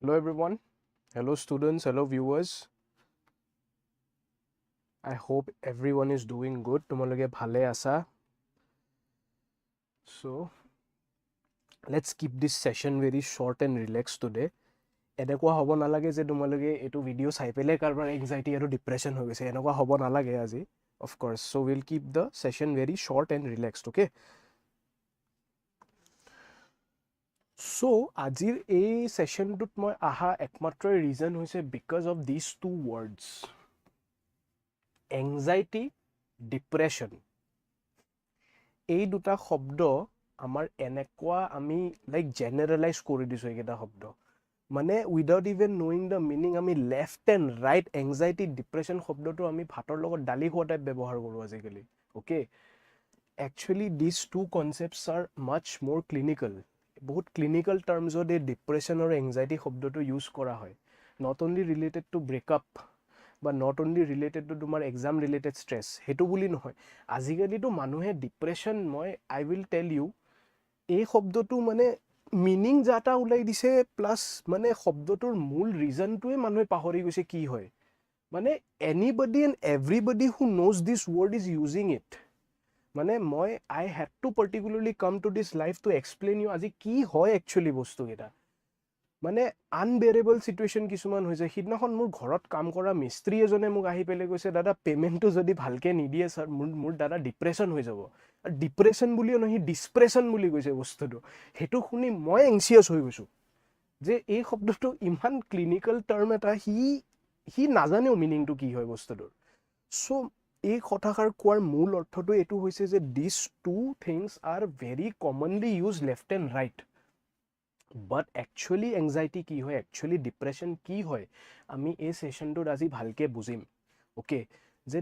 Hello everyone, hello students, hello viewers. I hope everyone is doing good. Tomologe bhale asa. So let's keep this session very short and relaxed today. Enekwa hobo nalage je tomologe etu video sai pele karbar anxiety aru depression ho gese. Enekwa hobo nalage aji, of course. So we'll keep the session very short and relaxed, okay? So ajir ei session tut moi aha ekmatra reason hoise because of these two words. Anxiety, depression. এই দুটা শব্দ আমাৰ এনেকুৱা আমি like generalise কৰি দিছো এইকেইটা শব্দ মানে without even knowing the meaning আমি left and right anxiety depression শব্দটো আমি ভাতৰ লগত দালি খোৱা টাইপ ব্যৱহাৰ কৰোঁ আজিকালি অ'কে একচুৱেলি দিছ টু কনচেপ্টছ আৰ মাছ মোৰ ক্লিনিকেল বহুত ক্লিনিকেল টাৰ্মছত এই ডিপ্ৰেশ্যন আৰু এংজাইটি শব্দটো ইউজ কৰা হয় not only related to breakup বা নট অনলি ৰিলেটেড টু তোমাৰ এক্সাম ৰিলেটেড ষ্ট্ৰেছ সেইটো বুলি নহয় আজিকালিতো মানুহে ডিপ্ৰেশ্যন মই আই উইল টেল ইউ এই শব্দটো মানে মিনিং যাটা ওলাই দিছে প্লাছ মানে শব্দটোৰ মূল ৰিজনটোৱে মানুহে পাহৰি গৈছে কি হয় মানে anybody and everybody who knows this word is using it মানে মই I had to particularly come to this life to explain you আজি কি হয় একচুৱেলি বস্তুকেইটা মানে আনবেৰেবল চিটুৱেশ্যন কিছুমান হৈছে সিদিনাখন মোৰ ঘৰত কাম কৰা মিস্ত্ৰী এজনে মোক আহি পেলাই কৈছে দাদা পে'মেণ্টটো যদি ভালকৈ নিদিয়ে ছাৰ মোৰ দাদা ডিপ্ৰেশ্যন হৈ যাব আৰু ডিপ্ৰেশ্যন বুলিও নহয় ডিছপ্ৰেশ্যন বুলি কৈছে বস্তুটো সেইটো শুনি মই এংচিয়াছ হৈ গৈছোঁ যে এই শব্দটো ইমান ক্লিনিকেল টাৰ্ম এটা সি নাজানেও মিনিংটো কি হয় বস্তুটোৰ চ' এই কথাষাৰ কোৱাৰ মূল অৰ্থটো এইটো হৈছে যে this two things are very commonly use left and right but actually anxiety কি হয় একচুৱেলি ডিপ্ৰেশ্যন কি হয় আমি এই ছেশ্যনটোত আজি ভালকৈ বুজিম অ'কে যে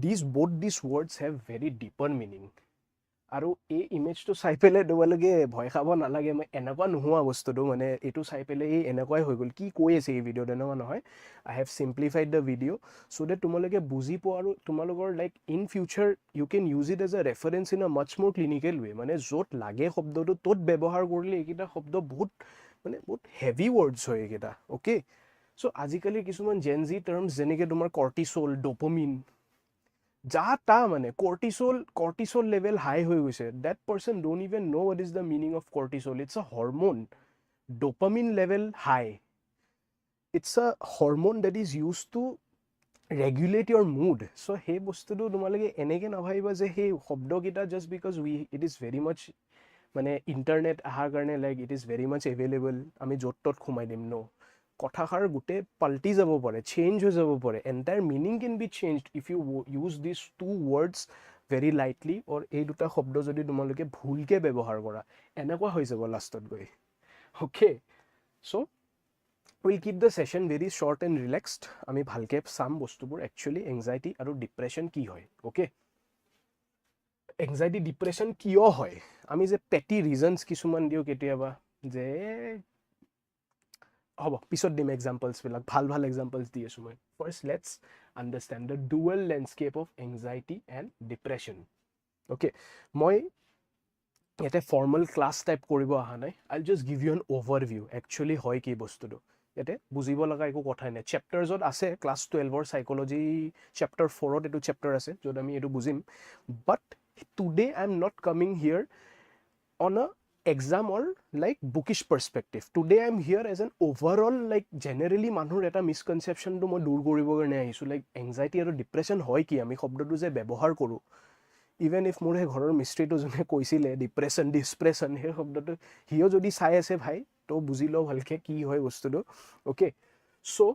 this both this words have very deeper meaning আৰু এই ইমেজটো চাই পেলাই তোমালোকে ভয় খাব নালাগে মই এনেকুৱা নোহোৱা বস্তুটো মানে এইটো চাই পেলাই এই এনেকুৱাই হৈ গ'ল কি কৈ আছে এই ভিডিঅ'ত এনেকুৱা নহয় I have simplified the video' so' that তোমালোকে বুজি পোৱা আৰু তোমালোকৰ like in future you can use it as a reference in a much মোৰ ক্লিনিকেল ৱে মানে য'ত লাগে শব্দটো ত'ত ব্যৱহাৰ কৰিলে এইকেইটা শব্দ বহুত হেভি ৱৰ্ডছ হয় এইকেইটা অ'কে চ' আজিকালি কিছুমান জেনজি টাৰ্মছ যেনেকৈ তোমাৰ কৰ্টিচল ডপমিন যা তা মানে কৰ্টিচল লেভেল হাই হৈ গৈছে that person don't even know what is the meaning of cortisol it's a hormone dopamine level high it's a hormone that is use to regulate your mood so' সেই বস্তুটো তোমালোকে এনেকৈ নাভাবিবা যে সেই শব্দকেইটা just because it is very much মানে internet অহাৰ কাৰণে like it is very much available আমি য'ত ত'ত সোমাই দিম ন কথাষাৰ গোটেই পাল্টি যাব পাৰে চেঞ্জ হৈ যাব পাৰে entire meaning can be changed if you use this two words very lightly or এই দুটা শব্দ যদি তোমালোকে ভুলকৈ ব্যৱহাৰ কৰা এনেকুৱা হৈ যাব লাষ্টত গৈ okay so' will keep the session very short and relaxed আমি ভালকৈ চাম বস্তুবোৰ একচুৱেলি এংজাইটি আৰু ডিপ্ৰেশ্যন কি হয় অ'কে এংজাইটি ডিপ্ৰেশ্যন কিয় হয় আমি যে পেটি ৰিজনছ কিছুমান দিওঁ কেতিয়াবা যে হ'ব পিছত দিম এক্সাম্পলছবিলাক ভাল এক্সাম্পলছ দি আছোঁ মই first let's understand the dual landscape of anxiety and depression okay মই ইয়াতে ফৰ্মেল ক্লাছ টাইপ কৰিব অহা নাই I just give you an overview actually হয় কি বস্তুটো ইয়াতে বুজিব লগা একো কথাই নাই চেপ্টাৰছত আছে ক্লাছ 12ৰ চাইক'লজি চেপ্টাৰ 4ত এইটো চেপ্টাৰ আছে য'ত আমি এইটো বুজিম but today I am not coming here on a exam or like bookish perspective today I'm here as an overall like generally মানুহৰ এটা misconception টো মই দূৰ কৰিবৰ কাৰণে আহিছোঁ like anxiety আৰু depression হয় কি আমি শব্দটো যে ব্যৱহাৰ কৰোঁ ইভেন ইফ মোৰ সেই ঘৰৰ মিস্ত্ৰীটো যোনে কৈছিলে ডিপ্ৰেশ্যন সেই শব্দটো সিও যদি চাই আছে ভাই তো বুজি লওঁ ভালকৈ কি হয় বস্তুটো okay so'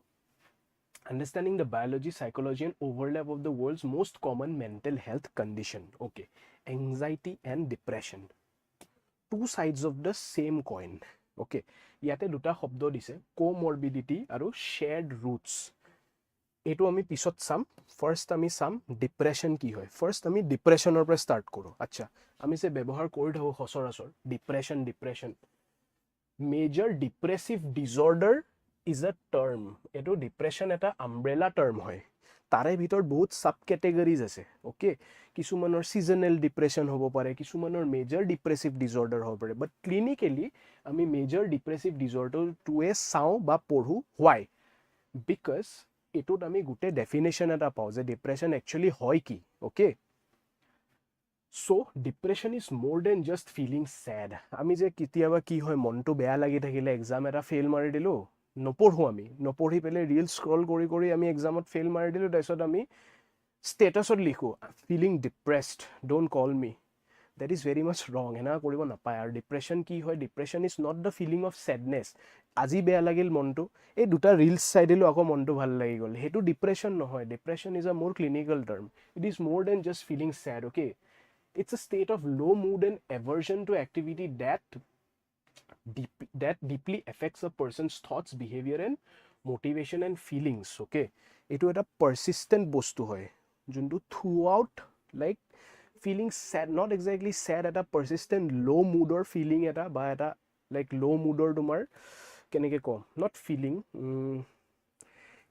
understanding the biology, psychology and overlap of the world's most common mental health condition okay anxiety and depression two sides of the same coin okay ইয়াতে দুটা শব্দ দিছে কোমৰবিডিটি আৰু শ্বেয়াৰ্ড ৰুটছ এইটো আমি পিছত চাম ফাৰ্ষ্ট আমি চাম ডিপ্ৰেশ্যন কি হয় ফাৰ্ষ্ট আমি ডিপ্ৰেশ্যনৰ পৰা ষ্টাৰ্ট কৰোঁ আচ্ছা আমি যে ব্যৱহাৰ কৰি থাকোঁ সচৰাচৰ depression major depressive disorder is a term. এটো ডিপ্ৰেশ্যন এটা আমব্ৰেলা টাৰ্ম হয় তাৰে ভিতৰত বহুত সাব ক্যাটেগৰিজ আছে ওকে কিছুমানৰ সিজনেল ডিপ্ৰেশ্যন হ'ব পাৰে কিছুমানৰ মেজৰ ডিপ্ৰেছিভ ডিসঅৰ্ডাৰ হ'ব পাৰে বাট ক্লিনিক্যালি আমি মেজৰ ডিপ্ৰেছিভ ডিসঅৰ্ডাৰটোৱে চাওঁ বা পঢ়ো why because এটোত আমি গোটে ডেফিনেশ্যন এটা পাওঁ যে ডিপ্ৰেশ্যন একচুয়ালি হয় কি okay So, depression is more than just feeling sad. আমি যে কেতিয়াবা কি হয় মনটো বেয়া লাগি থাকিলে এক্সাম এটা ফেইল মাৰি দিলো নপঢ়ো আমি নপঢ়ি পেলে ৰিল স্ক্ৰল কৰি কৰি আমি এক্সামত ফেইল মাৰি দিলো তাৰপিছত আমি ষ্টেটাছত লিখো feeling depressed don't call me that is very much wrong এনা কৰিব নাপায় আৰু ডিপ্ৰেশ্যন কি হয় depression is not the feeling of sadness আজি বেয়া লাগিল মনটো এই দুটা ৰিলছ চাই দিলো আকৌ মনটো ভাল লাগি গ'ল সেইটো ডিপ্ৰেশ্যন নহয় depression is a more clinical term it is more than just feeling sad okay It's a state of low mood and aversion to activity that deeply affects a person's thoughts, behavior, and motivation and feelings. Okay, it is a persistent bostu hoy. Juntu throughout, like feeling sad, not exactly sad, at a persistent low mood or feeling at a by at a like low mood or tumor. Keneke ko not feeling.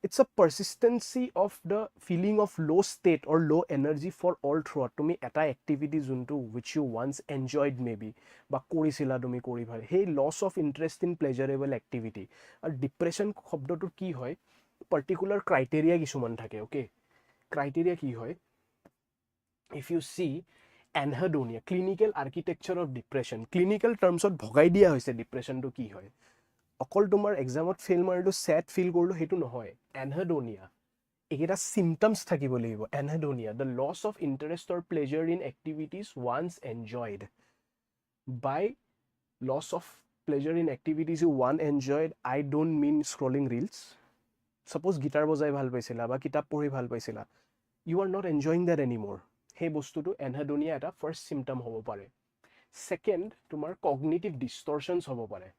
It's a persistency of the feeling of low state or low energy for all throughout তুমি এটা activity যোনটো which you once enjoyed maybe বা কৰিছিলা তুমি কৰি ভাল hey loss of interest in pleasurable activity আৰু depression শব্দটোৰ কি হয় particular criteria কিছুমান থাকে okay criteria কি হয় if you see anhedonia clinical architecture of depression clinical terms ত ভগাই দিয়া হৈছে depression টো কি হয় অকল তোমাৰ এক্সামত ফেইল মাৰিলো স্যাড ফিল কৰিলো হেতু নহয় এনহেডোনিয়া একেটা সিম্পটমস থাকিব লাগিব anhedonia the loss of interest or pleasure in activities once enjoyed by loss of pleasure in activities you one enjoyed I don't mean scrolling reels suppose guitar বজাই ভাল পাইছিলা বা কিতাপ পঢ়ি ভাল পাইছিলা you are not enjoying that anymore সেই বস্তুটো এনহেডোনিয়া এটা ফার্স্ট সিম্পটম হ'ব পাৰে সেকেন্ড তোমাৰ কগনিটিভ ডিস্টৰশনস হ'ব পাৰে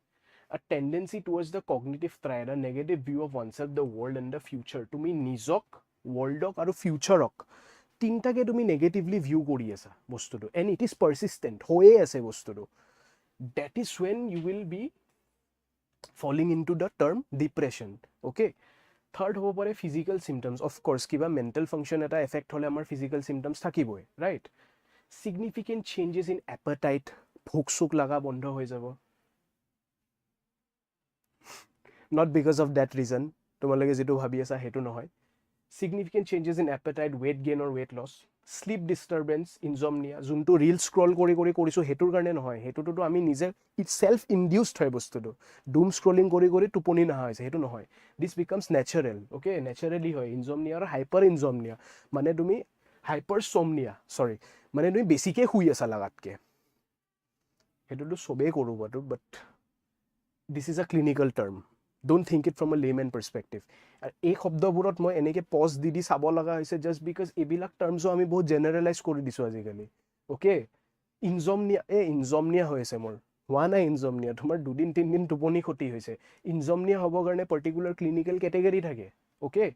a tendency towards the cognitive triad, a negative view of oneself, the world and the future. তুমি নিজক worldক আৰু futureক তিনটাকে তুমি negatively view কৰি আছা বস্তুটো and it is persistent হয়ে আছে বস্তুটো that is when you will be falling into the term depression okay third হ'ব পাৰে physical symptoms of course কিবা mental function এটা effect হলে আমাৰ physical symptoms থাকিবই right significant changes in appetite ভোক চোক লাগা বন্ধ হৈ যাব not because of that reason তোমালোকে যেটো ভাবি আছা হেতু নহয় significant changes in appetite weight gain or weight loss sleep disturbance insomnia যোনটো ৰীল স্ক্ৰল কৰি কৰি কৰিছো হেতুৰ কাৰণে নহয় হেতুটো আমি নিজে ইট সেলফ ইনডিউসড হয় বস্তুটো doom scrolling কৰি কৰি টোপনি না হৈছে হেতু নহয় this becomes natural okay naturally হয় insomnia আৰু hyper insomnia মানে তুমি hypersomnia sorry মানে তুমি বেছিকে শুই আছা লাগাতকে হেতুটো সবে কৰো but this is a clinical term don't think it from a layman perspective এই শব্দবোৰত মই এনেকে পজ দি চাব লগা হৈছে just because এবিলাক টাৰ্মসও আমি বহুত জেনাৰেলাইজ কৰি দিছো আজিকালি ওকে ইনজমনিয়া হৈছে মোৰ হোৱা নাই ইনজমনিয়া তোমাৰ দুদিন তিনদিন টোপনি ক্ষতি হৈছে ইনজমনিয়া হ'ব কাৰণে পাৰ্টিকুলাৰ ক্লিনিক্যাল ক্যাটেগৰি থাকে okay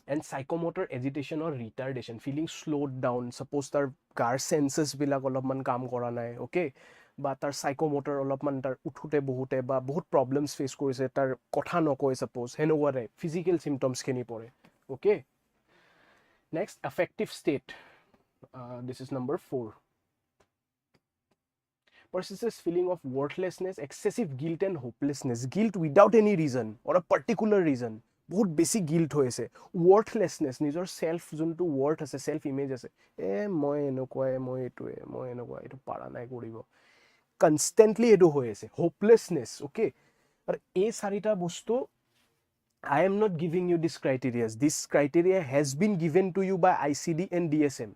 and psychomotor agitation or retardation feeling slowed down suppose তাৰ গাৰ সেন্সেস বিলাক অলপমান কাম কৰা নাই ওকে বা তাৰ সাইকোমোটৰ অলপমান তাৰ উঠুতে বহুতে বা বহুত প্ৰবলেমছ ফেস কৰিছে তাৰ কথা নকয় সাপোজ হেনৱাৰে ফিজিক্যাল সিম্পটমস খিনি পৰে okay next affective state this is number 4 persistent feeling of worthlessness excessive guilt and hopelessness guilt without any reason or a particular reason বহুত বেছি গিল্ট হৈছে worthlessness নিজৰ সেলফ যোনটো worth আছে সেলফ ইমেজ আছে মই এনেকুৱা এটো পাৰা নাই কৰিব constantly edu hoyese hopelessness okay but a sarita bostu I am not giving you this criteria has been given to you by ICD and DSM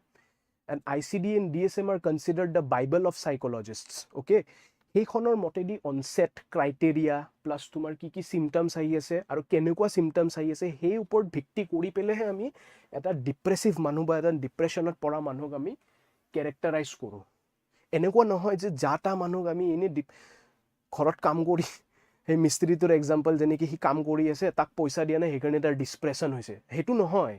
and ICD and DSM are considered the bible of psychologists okay হেইখনৰ মতেদি onset criteria plus তোমাৰ কি symptoms আহি আছে আৰু কেনেকুৱা symptoms আহি আছে হেই ওপৰত ভিত্তি কৰি পেলেহে আমি এটা ডিপ্ৰেছিভ মানুহ বা এটা ডিপ্ৰেছনত পৰা মানুহক আমি ক্যাৰেক্টাৰাইজ কৰো এনেকুৱা নহয় যে জাটা মানুহ আমি এনে ঘৰত কাম কৰি হে মিস্ত্ৰীটোৰ এক্সাম্পল যেনেকি হি কাম কৰি আছে তাক পইচা দিয়া নাই হেকাৰণে তাৰ ডিপ্ৰেছন হৈছে হেতু নহয়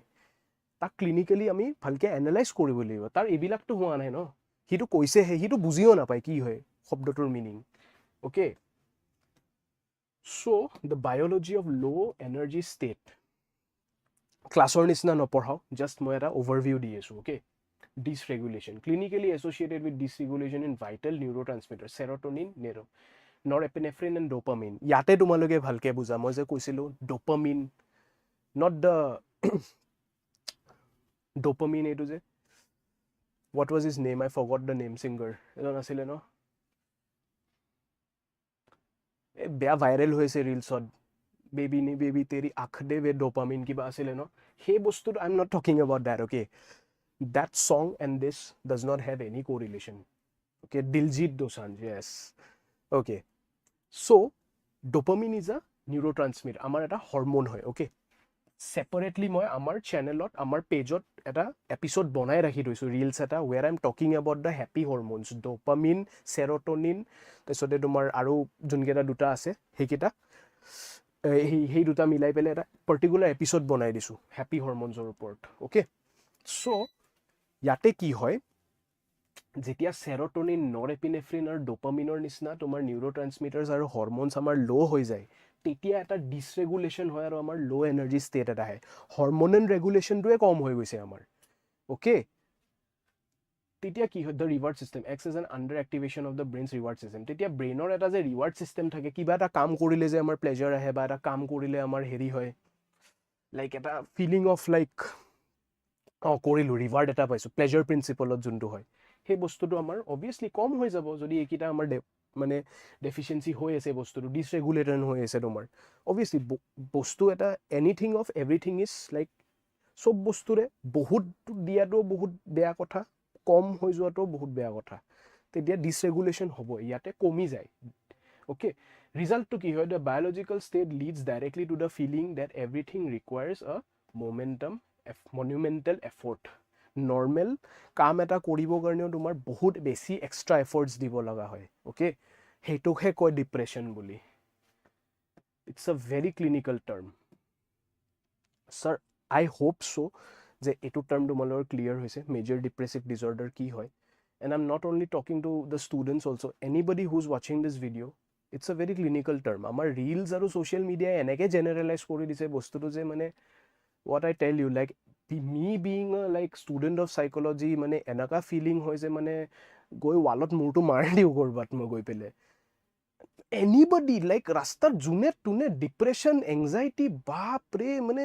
তাক ক্লিনিক্যালি আমি ভালকে এনালাইজ কৰিব লাগিব তাৰ এবিলাকটো হোৱা নাই ন হিটো কৈছে হিটো বুজিও নাপায় কি হয় শব্দটোৰ meaning okay So the biology of low energy state ক্লাছৰ নিচিনা নপঢ়াও, জাষ্ট মই এটা অভাৰভিউ দি আছোঁ, okay. Dysregulation clinically associated with dysregulation in vital neurotransmitter serotonin norepinephrine and dopamine. ইয়াতে তোমালোকে ভালকৈ বুজা, মই যে কৈছিলোঁ ড'পামিন, নট দ্য ড'পামিন, এইটো যে what was is name, I forgot the name, singer এজন আছিলে ন, এই বেয়া ভাইৰেল হৈছে ৰিলছত, বেবি নি বেবি তেৰি আখ দে বে ড'পামিন কিবা আছিলে ন, সেই বস্তুটো I am not talking about that, okay. That song and this does not have any correlation, okay. Diljit Dosanjh, yes, okay. So' dopamine is a neurotransmitter, আমাৰ এটা হৰম'ন হয়, অ'কে। ছেপাৰেটলি মই আমাৰ চেনেলত, আমাৰ পেজত এটা এপিছড বনাই ৰাখি থৈছোঁ, ৰিলছ এটা, where I am talking about the happy hormones, dopamine, serotonin, তাৰপিছতে তোমাৰ আৰু যোনকেইটা দুটা আছে সেইকেইটা, সেই দুটা মিলাই পেলাই এটা পাৰ্টিকুলাৰ এপিছড বনাই দিছোঁ হেপী হৰম'নছৰ ওপৰত, অ'কে। চ' ইয়াতে কি হয়, যেতিয়া চেৰ'টনিন, নৰএপিনেফ্ৰিন আৰু ড'পামিনৰ নিচিনা তোমাৰ নিউৰো ট্ৰান্সমিটাৰ্ছ আৰু হৰম'নছ আমাৰ ল' হৈ যায়, তেতিয়া এটা ডিছৰেগুলেশ্যন হয় আৰু আমাৰ ল' এনাৰ্জি ষ্টেট এটা আহে, হৰম'নেল ৰেগুলেশ্যনটোৱে কম হৈ গৈছে আমাৰ, অ'কে। তেতিয়া কি হয়, the reward system acts as an under activation of the brain's reward system. তেতিয়া ব্ৰেইনৰ এটা যে ৰিৱাৰ্ড ছিষ্টেম থাকে, কিবা এটা কাম কৰিলে যে আমাৰ প্লেজাৰ আহে, বা এটা কাম কৰিলে আমাৰ হেৰি হয়, লাইক এটা ফিলিং অফ লাইক, অঁ কৰিলোঁ, ৰিৱাৰ্ড এটা পাইছোঁ, প্লেজাৰ প্ৰিন্সিপলত যোনটো হয়, সেই বস্তুটো আমাৰ অবভিয়াছলি কম হৈ যাব যদি এইকেইটা আমাৰ মানে ডেফিচিয়েঞ্চি হৈ আছে, বস্তুটো ডিছৰেগুলেটন হৈ আছে তোমাৰ। অবভিয়াছলি বস্তু এটা, anything of everything is like, চব বস্তুৰে বহুত দিয়াটো বহুত বেয়া কথা, কম হৈ যোৱাটো বহুত বেয়া কথা, তেতিয়া ডিছৰেগুলেশ্যন হ'ব, ইয়াতে কমি যায়, অ'কে। ৰিজাল্টটো কি হয়, the biological state leads directly to the feeling that everything requires a monumental effort. Normal কাম এটা কৰিবৰ কাৰণেও তোমাৰ বহুত বেছি এক্সট্ৰা এফৰ্টছ দিব লগা হয়, অ'কে। সেইটোকহে কয় ডিপ্ৰেশ্যন বুলি। ইটছ আ ভেৰি ক্লিনিকেল টাৰ্ম। ছাৰ, আই হোপ চ' যে এইটো টাৰ্ম তোমালোকৰ ক্লিয়াৰ হৈছে, মেজৰ ডিপ্ৰেছিভ ডিজৰ্ডাৰ কি হয়। And I am not only talking to the students also', anybody who is ৱাচিং দিছ ভিডিঅ', ইটছ আ ভেৰি ক্লিনিকেল টাৰ্ম। আমাৰ ৰিলছ আৰু ছ'চিয়েল মিডিয়াই এনেকৈ জেনেৰেলাইজ কৰি দিছে বস্তুটো যে মানে, what I tell you, like me being a like student of psychology, মানে এনেকা ফিলিং হয় যে মানে গৈ ৱালত মূৰটো মাৰি দিওঁ কৰবাত মই গৈ পেলাই। এনিবডি লাইক ৰাস্তাত যোনে তোনে ডিপ্ৰেশ্যন, এংজাইটি, বাপৰে, মানে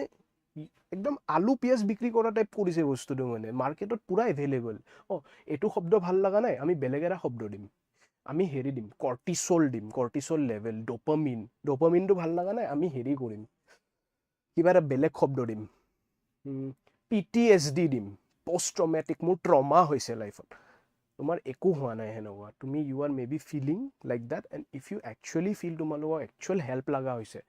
একদম আলু পিঁয়াজ বিক্ৰী কৰা টাইপ কৰিছে বস্তুটো, মানে মাৰ্কেটত পুৰা এভেইলেবল। অঁ, এইটো শব্দ ভাল লগা নাই, আমি বেলেগ এটা শব্দ দিম, আমি হেৰি দিম, কৰ্টিচল দিম, কৰ্টিচল লেভেল, ডপামিনটো ভাল লগা নাই, আমি হেৰি কৰিম, কিবা এটা বেলেগ শব্দ দিম, PTSD দিম, পষ্ট ট্ৰমেটিক, মোৰ ট্ৰমা হৈছে লাইফত। তোমাৰ একো হোৱা নাই সেনেকুৱা, তুমি you are may be feeling like that, and if you actually feel তোমালোকক একচুৱেল হেল্প লগা হৈছে,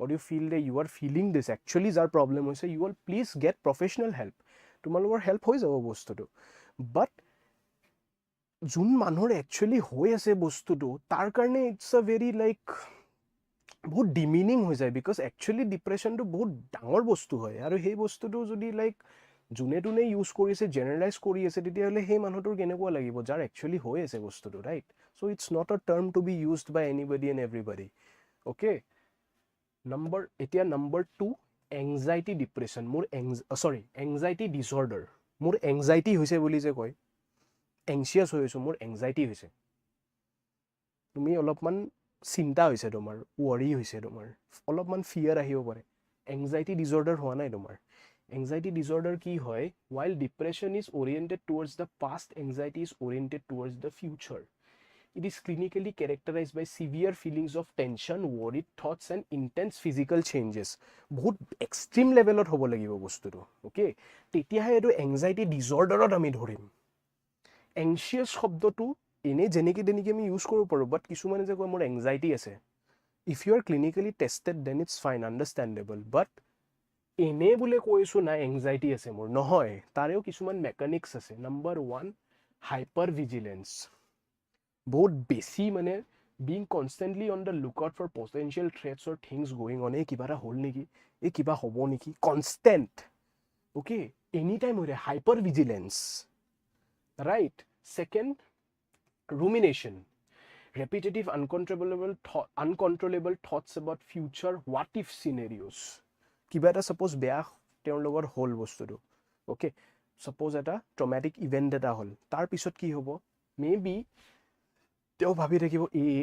or you feel they you are feeling this actually, যাৰ প্ৰব্লেম হৈছে, you will please get professional help, তোমালোকৰ হেল্প হৈ যাব বস্তুটো। বাট যোন মানুহৰ একচুৱেলি হৈ আছে বস্তুটো, তাৰ কাৰণে ইটছ আ ভেৰি লাইক বহুত ডিমিনিং হৈ যায়, বিকজ একচুৱেলি ডিপ্ৰেশ্যনটো বহুত ডাঙৰ বস্তু হয়, আৰু সেই বস্তুটো যদি লাইক যোনে তোনে ইউজ কৰিছে, জেনেৰেলাইজ কৰি আছে, তেতিয়াহ'লে সেই মানুহটোৰ কেনেকুৱা লাগিব যাৰ একচুৱেলি হৈ আছে বস্তুটো, right? So' it's not a term to be used by anybody and everybody, okay. এতিয়া number 2, anxiety depression. Anxiety disorder. মোৰ এংজাইটি হৈছে বুলি যে কয়, এংচিয়াছ হৈ আছোঁ, মোৰ এংজাইটি হৈছে। তুমি অলপমান চিন্তা হৈছে তোমাৰ, ৱৰি হৈছে তোমাৰ, অলপমান ফিয়াৰ আহিব পাৰে, এংজাইটি ডিছঅৰ্ডাৰ হোৱা নাই তোমাৰ। এংজাইটি ডিছঅৰ্ডাৰ কি হয়? While depression is oriented towards the past, anxiety is oriented towards the future. It is clinically characterized by severe feelings of tension, worried thoughts and intense physical changes. বহুত extreme লেভেলত হ'ব লাগিব বস্তুটো, okay, তেতিয়াহে এইটো anxiety ডিছঅৰ্ডাৰত আমি ধৰিম। এংচিয়াছ শব্দটো এনেই যেনেকৈ তেনেকৈ আমি ইউজ কৰিব পাৰোঁ, বাট কিছুমানে যে কয় মোৰ এংজাইটি আছে, if you are clinically tested then it's fine, understandable, but এনেই বোলে কৈছোঁ নাই এংজাইটি আছে মোৰ, নহয়, তাৰেও কিছুমান মেকানিক্স আছে। নম্বৰ 1, হাইপাৰ ভিজিলেঞ্চ, বহুত বেছি মানে being constantly on the look out for potential threats or things going on, এই কিবা এটা হ'ল নেকি, এই কিবা হ'ব নেকি, কনষ্টেণ্ট, অ'কে, এনি টাইম হৈ থাকে, hyper vigilance, right? Second, rumination. repetitive uncontrollable thoughts about future what if scenarios. কিবা এটা suppose বেয়া তেওঁৰ লগত হ'ল বস্তুটো, okay, suppose এটা traumatic event এটা হ'ল, তাৰ পিছত কি হ'ব, maybe তেওঁ ভাবি থাকিব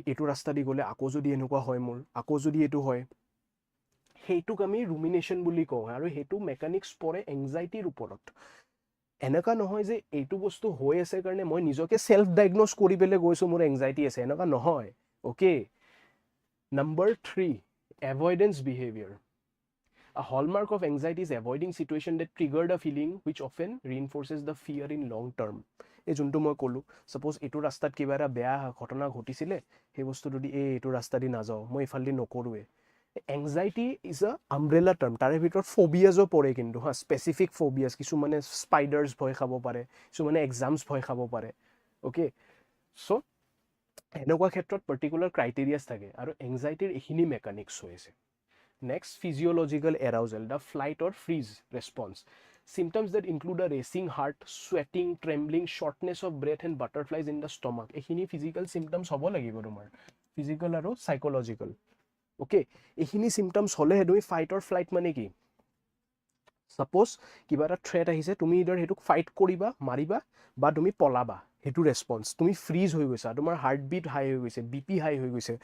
এইটো ৰাস্তা দি গ'লে আকৌ যদি এনেকুৱা হয় মোৰ, আকৌ যদি এইটো হয়, সেইটোক আমি ৰুমিনেশ্যন বুলি কওঁ, আৰু সেইটো মেকানিক্স পৰে এংজাইটিৰ ওপৰত। এনেকুৱা নহয় যে এইটো বস্তু হৈ আছে কাৰণে মই নিজকে সেলফ ডায়াগনোজ কৰি পেলাই গৈছো মোৰ এংজাইটি আছে, এনেকুৱা নহয়, okay. Number 3, avoidance behaviour. A hallmark of anxiety is avoiding situation that trigger the feeling which often reinforces the fear in long term. এই যোনটো মই ক'লো, suppose এইটো ৰাস্তাত কিবা এটা বেয়া ঘটনা ঘটিছিলে, সেই বস্তুটো দি এইটো ৰাস্তা দি নাযাওঁ, মই ইফালে নকৰোৱে। Anxiety is a umbrella term, তাৰে ভিতৰত ফোবিয়াজো পৰে কিন্তু হা, স্পেচিফিক ফোবিয়াজ, কিছুমানে স্পাইডাৰ্ছ ভয় খাব পাৰে, কিছুমানে এক্সামছ ভয় খাব পাৰে, অ'কে। চ' এনেকুৱা ক্ষেত্ৰত পাৰ্টিকুলাৰ ক্ৰাইটেৰিয়াছ থাকে, আৰু এংজাইটিৰ এইখিনি মেকানিক্স হৈ আছে। Next, physiological arousal, the flight or freeze response. Symptoms that include a racing heart, sweating, trembling, shortness of breath, and butterflies in the stomach. Ekhini physical symptoms hobo lagibo tomar. Physical aro psychological. Okay. Ekhini symptoms hole he tumi fight or flight mane ki? Suppose kiba eta threat ahise, tumi either hetuk fight koriba, mariba, ba tumi polaba. Hetu response. Tumi freeze hoi goisa, tomar heartbeat high hoi goise, BP high hoi goise,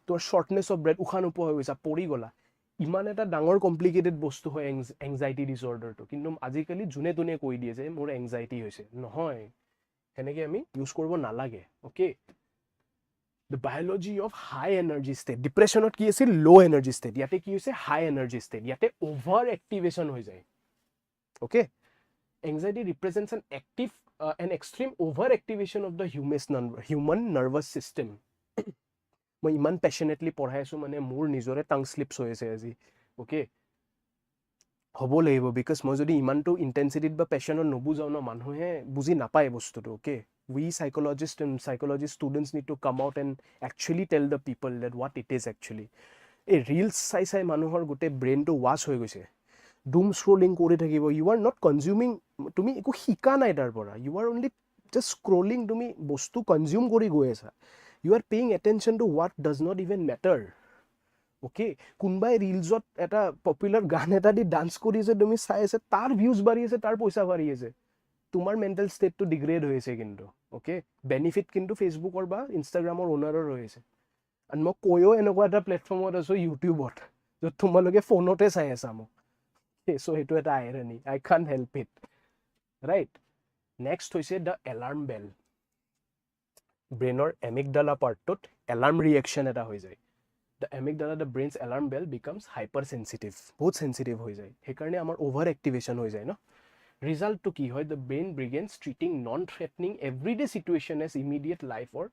tor shortness of breath ukhan upo hoi goisa, pori gola. ইমান এটা ডাঙৰ complicated বস্তু হয় anxiety ডিসঅৰ্ডাৰটো, কিন্তু আজিকালি যোনে তোনে কৈ দিয়ে যে মোৰ এংজাইটি হৈছে, নহয়, সেনেকৈ আমি ইউজ কৰিব নালাগে, okay. The biology of high energy state, ডিপ্ৰেশ্যনত কি আছিল, ল' এনাৰ্জি ষ্টেট, ইয়াতে কি হৈছে হাই এনাৰ্জি ষ্টেট, ইয়াতে অভাৰ এক্টিভেশ্যন হৈ যায়, okay. Anxiety represents an extreme over activation of the human nervous system. মই ইমান পেশ্যনেটলি পঢ়াই আছোঁ মানে মোৰ নিজৰে টাং স্লিপছ হৈ আছে আজি, অ'কে। হ'ব লাগিব, বিকজ মই যদি ইমানটো ইণ্টেনচিটিত বা পেশ্যনত নুবুজাওঁ ন, মানুহে বুজি নাপায় বস্তুটো, okay. We psychology students need to come out and actually tell the people that what it is actually. এই ৰিলছ চাই চাই মানুহৰ গোটেই ব্ৰেইনটো ৱাছ হৈ গৈছে, ডুম স্ক্ৰলিং কৰি থাকিব, ইউ আৰ নট কনজিউমিং, তুমি একো শিকা নাই তাৰ পৰা, you are only just scrolling, তুমি বস্তু কনজিউম কৰি গৈ আছা। You are paying attention to what does not even matter, okay. কোনবাই ৰিলছত এটা পপুলাৰ গান এটা দি ডান্স কৰি আছে, তুমি চাই আছে, তাৰ ভিউজ বাঢ়ি আছে, তাৰ পইচা বাঢ়ি আছে, তোমাৰ মেণ্টেল ষ্টেটটো ডিগ্ৰেড হৈ আছে কিন্তু, অ'কে। বেনিফিট কিন্তু ফেচবুকৰ বা ইনষ্টাগ্ৰামৰ অ'নাৰৰ হৈ আছে। আৰু মই কৈও এনেকুৱা এটা প্লেটফৰ্মত আছোঁ ইউটিউবত, য'ত তোমালোকে ফোনতে চাই আছা মোক, চ' সেইটো এটা irony, I can't help it, right. Next হৈছে দ্য এলাৰ্ম বেল। ব্ৰেইনৰ এমিগডালা পাৰ্টটোত এলাৰ্ম ৰিয়েকশ্যন এটা হৈ যায়। The amygdala, the brains alarm bell becomes hyper sensitive, বহুত চেঞ্চিটিভ হৈ যায়, সেইকাৰণে আমাৰ অভাৰ এক্টিভেশ্যন হৈ যায় ন। ৰিজাল্টটো কি হয়, the brain begins treating non threatening everyday situation as immediate life or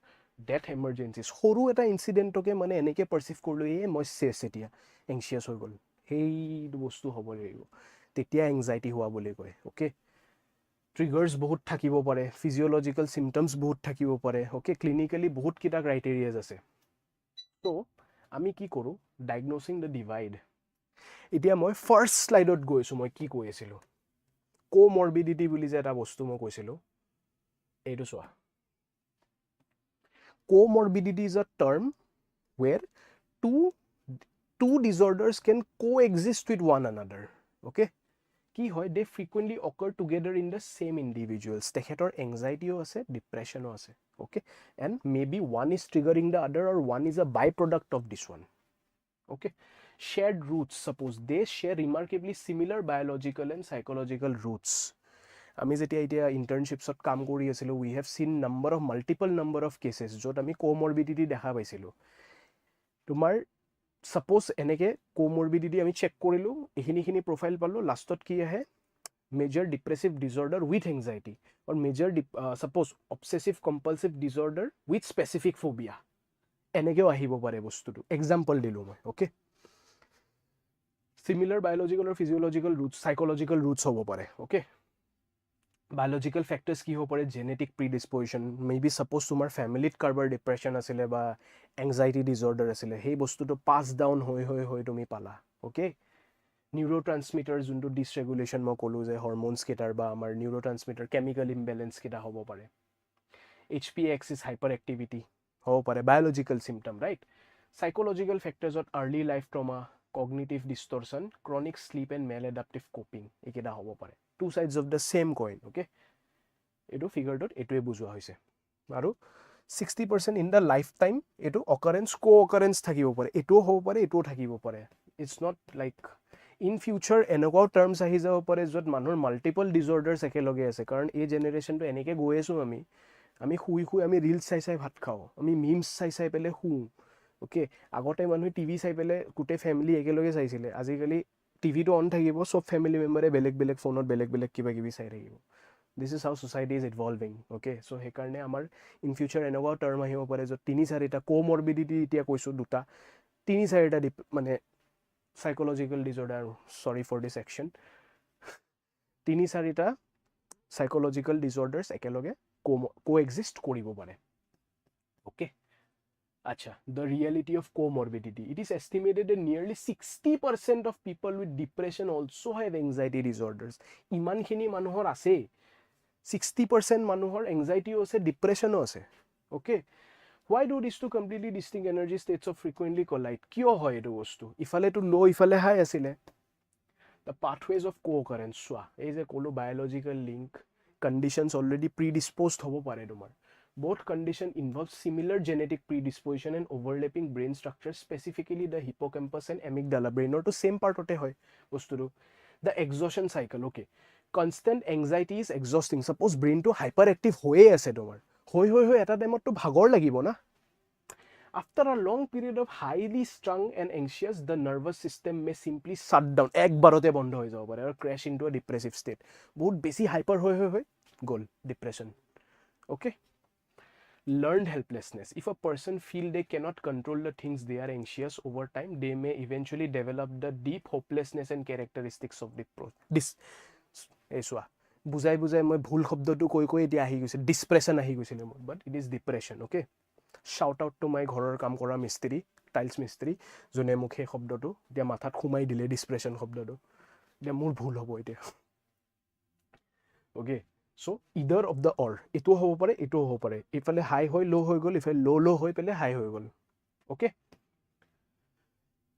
death emergencies. সৰু এটা ইনচিডেণ্টকে মানে এনেকৈ পাৰ্চিভ কৰিলোঁ, মই চেছ এতিয়া এংচিয়াছ হৈ গ'ল, সেইটো বস্তু হ'ব লাগিব, তেতিয়া এংজাইটি হোৱা বুলি কয়, অ'কে। ট্ৰিগাৰ্ছ বহুত থাকিব পাৰে, ফিজিঅ'লজিকেল চিমটমছ বহুত থাকিব পাৰে, অ'কে। ক্লিনিকেলি বহুতকেইটা ক্ৰাইটেৰিয়াজ আছে। ত' আমি কি কৰোঁ, ডায়েগন'চিং দ্য ডিভাইড। এতিয়া মই ফাৰ্ষ্ট শ্লাইডত গৈছোঁ, মই কি কৈ আছিলোঁ, কোমৰ্বিডিটি বুলি যে এটা বস্তু মই কৈছিলোঁ, এইটো চোৱা। Comorbidity is a term where two disorders can coexist with one another, okay. কি হয়, they frequently occur together in the same individuals. তেখেতৰ এংজাইটিও আছে, ডিপ্ৰেশ্যনো আছে, okay. And maybe one is triggering the other, আৰু one is a by product of this one, okay. Shared roots, suppose they share remarkably similar biological and psychological roots. আমি যেতিয়া এতিয়া ইণ্টাৰ্ণশ্বিপছত কাম কৰি আছিলোঁ, we have seen multiple number of cases য'ত আমি কোমৰ্বিডিটি দেখা পাইছিলোঁ। তোমাৰ ছাপ'জ এনেকৈ কোমৰ্বিডিটি আমি চেক কৰিলোঁ, এইখিনিখিনি প্ৰফাইল পালোঁ, লাষ্টত কি আহে, major depressive disorder with anxiety, আৰু major suppose obsessive compulsive disorder with specific phobia, এনেকৈও আহিব পাৰে বস্তুটো, এক্সাম্পল দিলোঁ মই, অ'কে। চিমিলাৰ বায়'লজিকেল আৰু ফিজিঅ'লজিকেল ৰুটছ, চাইক'লজিকেল ৰুটছ হ'ব পাৰে, অ'কে। বায়'লজিকেল ফেক্টৰ্ছ কি হ'ব পাৰে, জেনেটিক প্ৰিডিছপজিশ্যন, মে বি ছাপ'জ তোমাৰ ফেমিলিত কাৰোবাৰ ডিপ্ৰেশ্যন আছিলে বা এংজাইটি ডিছঅৰ্ডাৰ আছিলে, সেই বস্তুটো পাছ ডাউন হৈ তুমি পালা, অ'কে। নিউৰো ট্ৰান্সমিটাৰ যোনটো ডিছৰেগুলেশ্যন মই ক'লোঁ যে হৰম'নছ কেইটাৰ বা আমাৰ নিউৰো ট্ৰান্সমিটাৰ কেমিকেল ইমবেলেঞ্চ কেইটা হ'ব পাৰে। HPX ইজ হাইপাৰ এক্টিভিটি হ'ব পাৰে biological symptom, right? Psychological factors of early life trauma, cognitive distortion, chronic sleep and maladaptive coping, এইকেইটা হ'ব পাৰে. Two sides of the same coin, okay? এইটো ফিগাৰটোত এইটোৱে বুজোৱা হৈছে. আৰু 60% in the lifetime এইটো occurrence co-occurrence থাকিব পাৰে. এইটোও হ'ব পাৰে, এইটোও থাকিব পাৰে. It's not like in future এনেকুৱাও টাৰ্মছ আহি যাব পাৰে য'ত মানুহৰ মাল্টিপল ডিজৰ্ডাৰ্ছ একেলগে আছে. কাৰণ এই জেনেৰেশ্যনটো এনেকৈ গৈ আছোঁ আমি শুই আমি ৰিলছ চাই ভাত খাওঁ, আমি মিমছ চাই পেলাই শুওঁ, অ'কে? আগতে মানুহে টিভি চাই পেলাই গোটেই ফেমিলি একেলগে চাইছিলে. আজিকালি টিভিটো অন থাকিব, চব ফেমিলি মেম্বাৰে বেলেগ বেলেগ ফোনত বেলেগ কিবা কিবি চাই থাকিব. This is how society is evolving, okay? So' সেইকাৰণে আমাৰ ইন ফিউচাৰ এনেকুৱাও টাৰ্ম আহিব পাৰে য'ত 3-4টা কমৰ্বিডিটি, এতিয়া কৈছোঁ 2টা, 3-4টা মানে সাইকোলজিক্যাল ডিসঅৰ্ডাৰ, সৰি ফৰ দিস অ্যাকশন, 3-4টা সাইকোলজিক্যাল ডিসঅৰ্ডাৰ্স একেলগে কোএক্সিস্ট কৰিব পাৰে, ওকে? আচ্ছা, the reality of comorbidity. It is estimated that nearly 60% of people with depression also have anxiety disorders. ইমানখিনি মানুহৰ আছে, 60% মানুহৰ এংজাইটিও আছে, ডিপ্ৰেশ্যনো আছে, okay? Why do these two completely distinct energy states of frequently collide? কিয় হয় এইটো বস্তু? ইফালেতো লো, ইফালে হাই আছিলে. The pathways of co-occurrence, চোৱা, এই যে ক'লো biological link, conditions already predisposed হ'ব পাৰে তোমাৰ. Both condition involve similar genetic predisposition and overlapping brain structures, specifically the hippocampus and amygdala. Brainor to same part ote hoy bosturu. The exhaustion cycle, okay? Constant anxiety is exhausting. Suppose brain to hyperactive hoye ase tomar. Hoy eta time to bhagor lagibo na. After a long period of highly strung and anxious, the nervous system may simply shut down. Ekbarote bondho hoy jabo pare or crash into a depressive state. Bahut besi hyper hoy gol depression. Okay? Learned helplessness. If a person feels they cannot control the things they are anxious over time, they may eventually develop the deep hopelessness and characteristics of বুজাই মই ভুল শব্দটো কৈ এতিয়া আহি গৈছে, depression আহি গৈছিলে মোৰ, but it is depression, okay? Shout out to my ঘৰৰ কাম কৰা মিস্ত্ৰী, টাইলছ মিস্ত্ৰী, যোনে মোক সেই শব্দটো এতিয়া মাথাত সোমাই দিলে, ডিপ্ৰেশ্যন শব্দটো. এতিয়া মোৰ ভুল হ'ব এতিয়া, অ'কে? চ' ইদাৰ অফ দ্য অৰ, এইটোও হ'ব পাৰে, এইটোও হ'ব পাৰে. ইফালে হাই হৈ ল' হৈ গ'ল, ইফালে ল' হৈ পেলাই হাই হৈ গ'ল, অ'কে?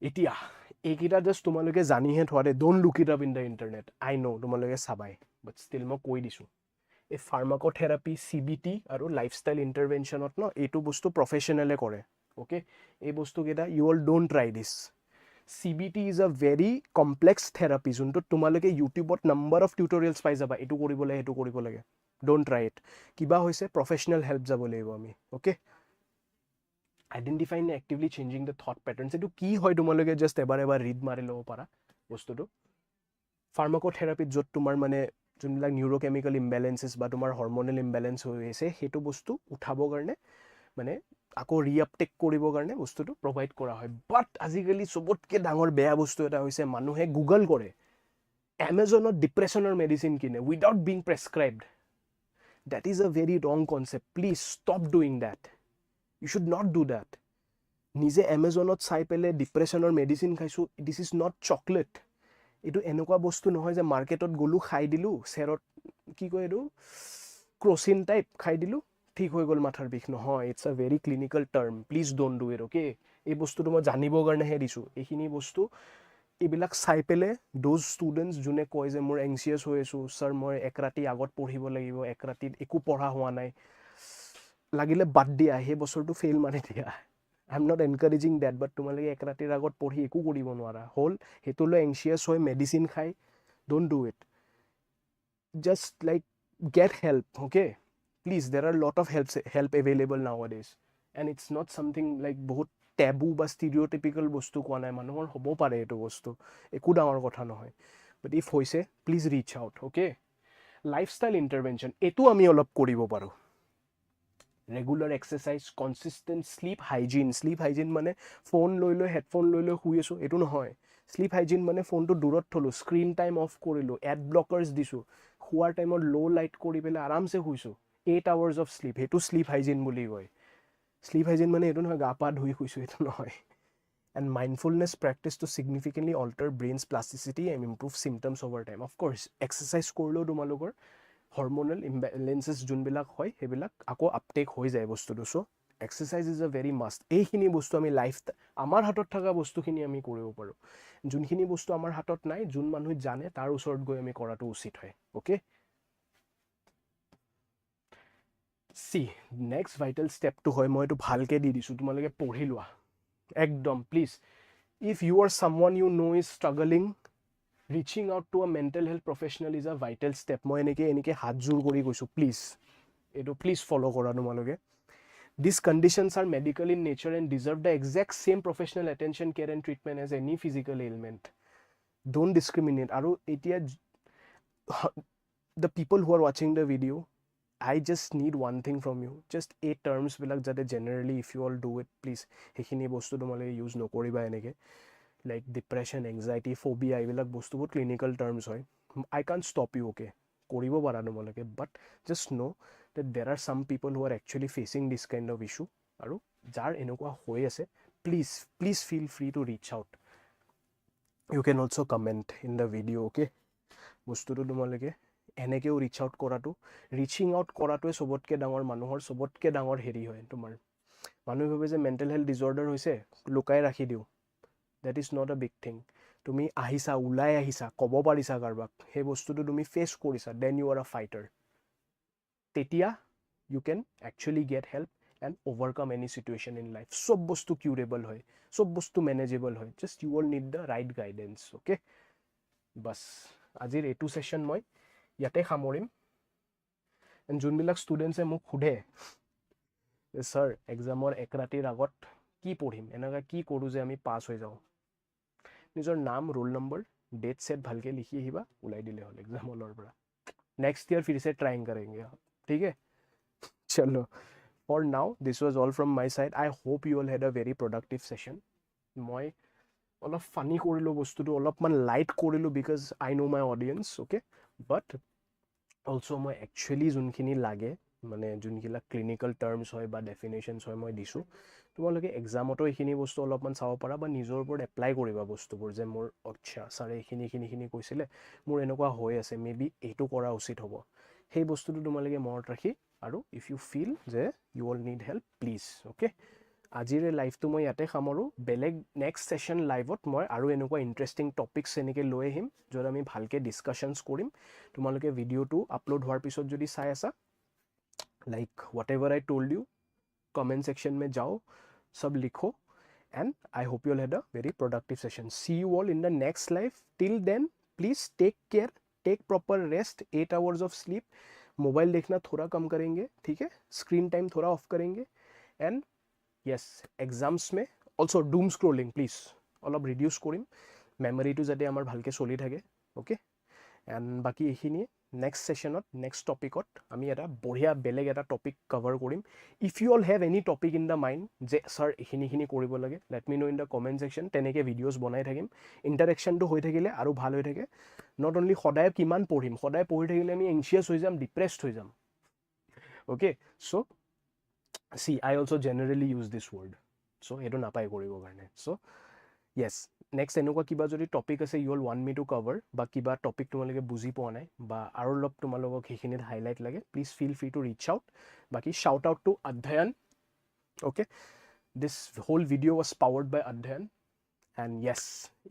এতিয়া এইকেইটা জাষ্ট তোমালোকে জানিহে থোৱা দে, don't look it up in the internet. I know' তোমালোকে চাবাই, বাট ষ্টিল মই কৈ দিছোঁ. এই ফাৰ্মাকোথেৰাপি, CBT আৰু লাইফষ্টাইল ইণ্টাৰভেনশ্যনত ন, এইটো বস্তু প্ৰফেশ্যনেলে কৰে, অ'কে? এই বস্তুকেইটা you all don't try this. CBT is a very complex therapy, যোনটোত তোমালোকে ইউটিউবত নাম্বাৰ অফ টিউটৰিয়েলছ পাই যাবা, এইটো কৰিব লাগে, সেইটো কৰিব লাগে. Don't try it. কিবা হৈছে প্ৰফেশ্যনেল হেল্প যাব লাগিব আমি, okay? Identifying actively changing the thought patterns, এইটো কি হয় তোমালোকে জাষ্ট এবাৰ ৰিড মাৰি ল'ব পাৰা বস্তুটো. ফাৰ্মাকোথেৰাপিত য'ত তোমাৰ মানে যোনবিলাক নিউৰ'কেমিকেল ইম্বেলেঞ্চেছ বা তোমাৰ হৰমনেল ইম্বেলেঞ্চ হৈ আছে, সেইটো বস্তু উঠাবৰ কাৰণে মানে আকৌ ৰিআপটেক কৰিবৰ কাৰণে বস্তুটো প্ৰভাইড কৰা হয়. বাট আজিকালি চবতকৈ ডাঙৰ বেয়া বস্তু এটা হৈছে, মানুহে গুগল কৰে, এমেজনত ডিপ্ৰেশ্যনৰ মেডিচিন কিনে without being prescribed. That is a very wrong concept. Please stop doing that. You should not do that. নিজে এমেজনত চাই পেলাই ডিপ্ৰেশ্যনৰ মেডিচিন খাইছোঁ, দিছ ইজ নট চকলেট. এইটো এনেকুৱা বস্তু নহয় যে মাৰ্কেটত গ'লোঁ, খাই দিলোঁ, চেৰত কি কয় এইটো ক্ৰচিন টাইপ খাই দিলোঁ, ঠিক হৈ গ'ল মাথাৰ বিষ. নহয়, ইটছ আ very clinical term. Please don't do it, okay? এই বস্তুটো মই জানিবৰ কাৰণেহে দিছোঁ. এইখিনি বস্তু এইবিলাক চাই পেলাই দ'জ ষ্টুডেণ্টছ যোনে কয় যে মোৰ এংচিয়াছ হৈ আছোঁ, ছাৰ মই এক ৰাতি আগত পঢ়িব লাগিব, এক ৰাতিত একো পঢ়া হোৱা নাই, লাগিলে বাদ দিয়া, সেই বছৰটো ফেইল মাৰি দিয়া. I am not encouraging that, but তোমালোকে এক ৰাতিৰ আগত পঢ়ি একো কৰিব নোৱাৰা হ'ল, সেইটোলৈ এংচিয়াছ হৈ মেডিচিন খাই, don't do it. Just like get help, okay? Please, there are lot of help available nowadays, and it's not something like বহুত টেবু বা ষ্টিৰিঅ'টিপিকেল বস্তু কোৱা নাই. মানুহৰ হ'ব পাৰে এইটো বস্তু, একো ডাঙৰ কথা নহয়. বাট ইফ হৈছে, please reach out, okay? Lifestyle intervention, এইটো আমি অলপ কৰিব পাৰোঁ. Regular exercise, consistent sleep hygiene. Sleep hygiene মানে ফোন লৈ হেডফোন লৈ শুই আছোঁ, এইটো নহয়. শ্লিপ হাইজিন মানে ফোনটো দূৰত থলোঁ, স্ক্ৰীণ টাইম অফ কৰিলোঁ, এড ব্লকাৰ্ছ দিছোঁ, শোৱাৰ টাইমত ল' লাইট কৰি পেলাই আৰামছে শুইছোঁ, 8 hours অফ শ্লিপ, সেইটো শ্লিপ হাইজিন বুলি কয়. শ্লিপ হাইজিন মানে এইটো নহয় গা পা ধুই শুইছোঁ, এইটো নহয়. And mindfulness practice to significantly alter brain's plasticity and improve symptoms over time. Of course exercise কৰিলেও তোমালোকৰ হৰমনেল ইম্বেলেঞ্চেছ যোনবিলাক হয়, সেইবিলাক আকৌ আপটেক হৈ যায় বস্তুটো. So' exercise is a very must. এইখিনি বস্তু আমি লাইফ আমাৰ হাতত থকা বস্তুখিনি আমি কৰিব পাৰোঁ। যোনখিনি বস্তু আমাৰ হাতত নাই, যোন মানুহে জানে তাৰ ওচৰত গৈ আমি কৰাটো উচিত হয়। অ'কে, চি নেক্সট ভাইটেল ষ্টেপটো হয়, মই এইটো ভালকৈ দি দিছোঁ, তোমালোকে পঢ়ি লোৱা একদম please. If you are someone you know is struggling, reaching out to a mental health professional is a vital step. মই এনেকৈ হাতযোৰ কৰি কৈছোঁ, প্লিজ এইটো প্লিজ ফ'ল' কৰা তোমালোকে। These conditions are medical in nature and deserve the exact same professional attention, care and treatment as any physical ailment. Don't discriminate. Aru etia the people who are watching the video, I just need one thing from you. Just 8 terms bilak jate generally if you all do it, please hekhini bostu tomale use nokoriba eneke, like depression, anxiety, phobia, ebilak bostu bot clinical terms hoy. I can't stop you, okay, koribo para tomaloke, but just know that there are some people who are actually facing this kind of issue. Aru jar enokwa hoi ase, please feel free to reach out. You can also comment in the video, okay? Bostu to tomaloke এনেকেও rich out কৰাটো, reaching out কৰাটোৱে চবতকৈ ডাঙৰ, মানুহৰ চবতকৈ ডাঙৰ হেৰি হয় তোমাৰ। মানুহে ভাবে যে মেণ্টেল হেল্থ ডিজৰ্ডাৰ হৈছে লুকাই ৰাখি দিওঁ, that is not a big thing. তুমি আহিছা, ওলাই আহিছা, ক'ব পাৰিছা কাৰোবাক, সেই বস্তুটো তুমি ফেচ কৰিছা, then you are a fighter. তেতিয়া you can actually get help and overcome any situation in life. চব বস্তু কিউৰেবল হয়, চব বস্তু মেনেজেবল হয়, just you will need the right guidance. Okay, বাছ আজিৰ এইটো ছেশ্যন মই ইয়াতে সামৰিম। এণ্ড যোনবিলাক ষ্টুডেণ্টছে মোক সোধে ছাৰ এক্সামৰ এক ৰাতিৰ আগত কি পঢ়িম, এনেকুৱা কি কৰোঁ যে আমি পাছ হৈ যাওঁ, নিজৰ নাম, ৰোল নম্বৰ, ডেট ছেট ভালকৈ লিখি আহিবা, ওলাই দিলে হ'ল এক্সাম হলৰ পৰা। নেক্সট ইয়াৰ ফিৰ से ट्राइंग करेंगे, ठीक है? चलो, for now this was all from my side. I hope you all had a very productive session. মই অলপ ফানি কৰিলোঁ বস্তুটো, অলপমান লাইট কৰিলোঁ because I know my audience, okay? But also' মই একচুৱেলি যোনখিনি লাগে, মানে যোনবিলাক ক্লিনিকেল টাৰ্মছ হয় বা ডেফিনেশ্যনছ হয় মই দিছোঁ। তোমালোকে এক্সামতো এইখিনি বস্তু অলপমান চাব পাৰা বা নিজৰ ওপৰত এপ্লাই কৰিবা বস্তুবোৰ, যে মোৰ আচ্ছা ছাৰে এইখিনি কৈছিলে, মোৰ এনেকুৱা হৈ আছে, মে বি এইটো কৰা উচিত হ'ব। সেই বস্তুটো তোমালোকে মনত ৰাখি, আৰু ইফ ইউ ফিল যে you all need help, please, okay? আজিৰ লাইভটো মই ইয়াতে সামৰোঁ। বেলেগ নেক্সট ছেশ্যন লাইভত মই আৰু এনেকুৱা ইণ্টাৰেষ্টিং টপিকছ এনেকৈ লৈ আহিম, য'ত আমি ভালকৈ ডিছকাশ্যনছ কৰিম। তোমালোকে ভিডিঅ'টো আপলোড হোৱাৰ পিছত যদি চাই আছা, like whatever I told you, comment section में जाओ, सब लिखो, and I hope you all had a very productive session. See you all in the next live. Till then, please take care, take proper rest, 8 hours of sleep. Mobile देखना थोड़ा कम करेंगे, ठीक है? Screen time थोड़ा of करेंगे, and yes, exams में also doom scrolling please অলপ reduce কৰিম, মেমৰিটো যাতে আমাৰ ভালকৈ চলি থাকে, অ'কে? এণ্ড বাকী এইখিনিয়ে। নেক্সট ছেশ্যনত, নেক্সট টপিকত আমি এটা বঢ়িয়া বেলেগ এটা টপিক কভাৰ কৰিম। If you all have any topic in the mind যে ছাৰ এইখিনি কৰিব লাগে, let me know' in the comment section. তেনেকৈ ভিডিঅ'জ বনাই থাকিম, ইণ্টাৰেকশ্যনটো হৈ থাকিলে আৰু ভাল হৈ থাকে। নট অনলি সদায় কিমান পঢ়িম, সদায় পঢ়ি থাকিলে আমি এংচিয়াছ হৈ যাম, ডিপ্ৰেছড হৈ যাম, okay? So' see, I also generally use this word, so এইটো নাপায় কৰিব কাৰণে। চ' yes, next এনেকুৱা কিবা যদি টপিক আছে you all want me to cover, বা কিবা টপিক তোমালোকে বুজি পোৱা নাই বা আৰু অলপ তোমালোকক সেইখিনিত হাইলাইট লাগে, please feel free to reach out. বাকী shout out to অধ্যয়ন, okay? This whole video was powered by অধ্যয়ন, and yes,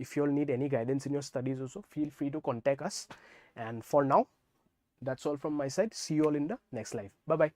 if you all need any guidance in your studies also, feel free to contact us. And for now, that's all from my side. See you all in the next live. Bye bye.